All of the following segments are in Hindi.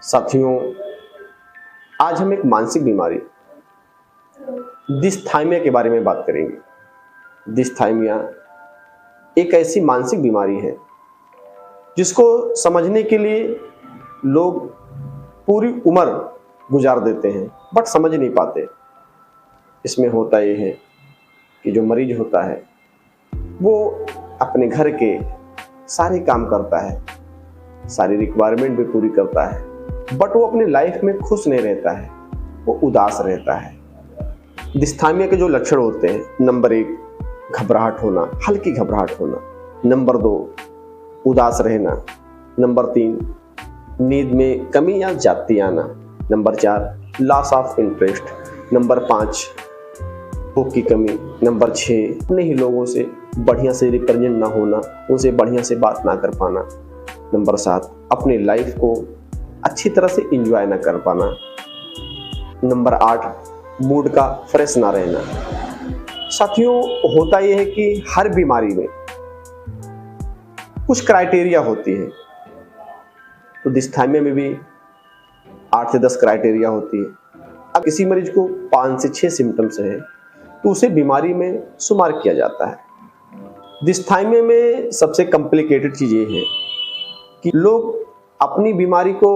साथियों, आज हम एक मानसिक बीमारी डिस्थाइमिया के बारे में बात करेंगे। डिस्थाइमिया एक ऐसी मानसिक बीमारी है जिसको समझने के लिए लोग पूरी उम्र गुजार देते हैं बट समझ नहीं पाते। इसमें होता ये है कि जो मरीज होता है वो अपने घर के सारे काम करता है, सारी रिक्वायरमेंट भी पूरी करता है, बट वो अपनी लाइफ में खुश नहीं रहता है, वो उदास रहता है। डिस्थाइमिया के जो लक्षण होते हैं, नंबर 1 घबराहट होना, हल्की घबराहट होना। नंबर 2 उदास रहना। नंबर 3 नींद में कमी या जाती आना। Number 4 loss of interest. Number 5 भूख की कमी। नंबर 6 अपने ही लोगों से बढ़िया से रिप्रेजेंट ना होना, उनसे बढ़िया से बात ना कर पाना। नंबर 7 अपनी लाइफ को अच्छी तरह से एंजॉय ना कर पाना। नंबर 8 मूड का फ्रेश ना रहना। साथियों, होता यह है कि हर बीमारी में कुछ क्राइटेरिया होती है, तो डिस्थाइमिया में भी 8 से 10 क्राइटेरिया होती है। अब किसी मरीज को 5 से 6 सिम्टम्स है तो उसे बीमारी में शुमार किया जाता है। डिस्थाइमिया में सबसे कॉम्प्लिकेटेड चीज ये है कि लोग अपनी बीमारी को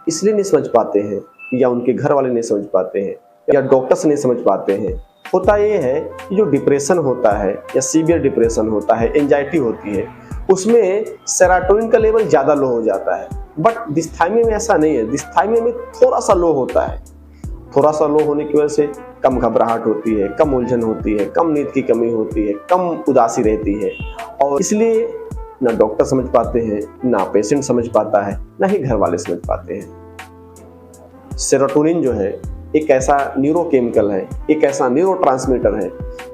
इसलिए नहीं समझ पाते हैं, या उनके घर वाले नहीं समझ पाते हैं, या डॉक्टर्स नहीं समझ पाते हैं। होता ये है कि जो डिप्रेशन होता है या सीवियर डिप्रेशन होता है, एंजाइटी होती है, उसमें सेरोटोनिन का लेवल ज़्यादा लो हो जाता है। बट डिस्थाइमिया में ऐसा नहीं है। डिस्थाइमिया में थोड़ा सा लो होता है। थोड़ा सा लो होने की वजह से कम घबराहट होती है, कम उलझन होती है, कम नींद की कमी होती है, कम उदासी रहती है, और इसलिए ना डॉक्टर समझ पाते हैं, ना पेशेंट समझ पाता है, ना ही घर वाले समझ पाते हैं। सेरोटोनिन जो है एक ऐसा न्यूरोकेमिकल है, एक ऐसा न्यूरोट्रांसमीटर है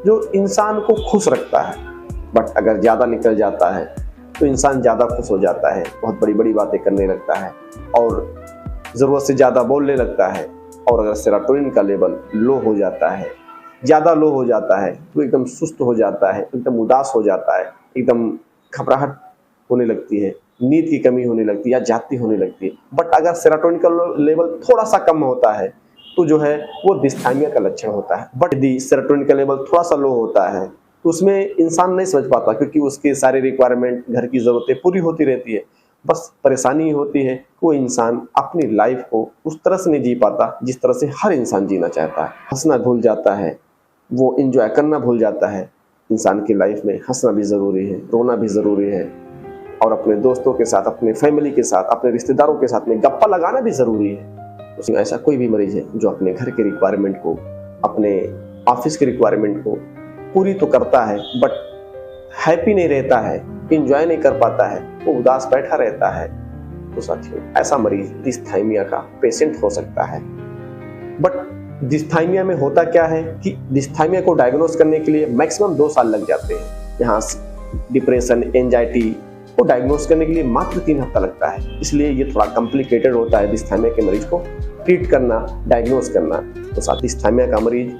जो इंसान को खुश रखता है। बट अगर ज़्यादा निकल जाता है तो इंसान ज़्यादा खुश हो जाता है, बहुत बड़ी बड़ी बातें करने लगता है और ज़रूरत से ज़्यादा बोलने लगता है। और अगर सेरोटोनिन का लेवल लो हो जाता है, ज़्यादा लो हो जाता है, तो एकदम सुस्त हो जाता है, एकदम उदास हो जाता है, एकदम घबराहट होने लगती है, नींद की कमी होने लगती है या जाती होने लगती है। बट अगर सेरोटोनिन का लेवल थोड़ा सा कम होता है तो जो है वो डिस्थाइमिया का लक्षण होता है। बट यदि सेरोटोनिन का लेवल थोड़ा सा लो होता है तो उसमें इंसान नहीं समझ पाता, क्योंकि उसकी सारी रिक्वायरमेंट, घर की ज़रूरतें पूरी होती रहती है। बस परेशानी होती है वो इंसान अपनी लाइफ को उस तरह से नहीं जी पाता जिस तरह से हर इंसान जीना चाहता है। हंसना भूल जाता है, वो एंजॉय करना भूल जाता है। इंसान की लाइफ में हंसना भी ज़रूरी है, रोना भी ज़रूरी है, और अपने दोस्तों के साथ, अपने फैमिली के साथ, अपने रिश्तेदारों के साथ में गप्पा लगाना भी ज़रूरी है। उसमें ऐसा कोई भी मरीज है जो अपने घर के रिक्वायरमेंट को, अपने ऑफिस के रिक्वायरमेंट को पूरी तो करता है बट हैप्पी नहीं रहता है, एंजॉय नहीं कर पाता है, वो उदास बैठा रहता है, तो साथियों ऐसा मरीज डिस्थाइमिया का पेशेंट हो सकता है। बट डिस्थाइमिया में होता क्या है कि डिस्थाइमिया को डायग्नोस करने के लिए मैक्सिमम 2 साल लग जाते हैं। यहाँ डिप्रेशन, एंजाइटी को डायग्नोस करने के लिए मात्र 3 हफ्ता लगता है। इसलिए ये थोड़ा कॉम्प्लिकेटेड होता है डिस्थाइमिया के मरीज को ट्रीट करना, डायग्नोस करना। तो साथ डिस्थाइमिया का मरीज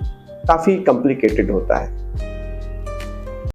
काफ़ी कॉम्प्लिकेटेड होता है।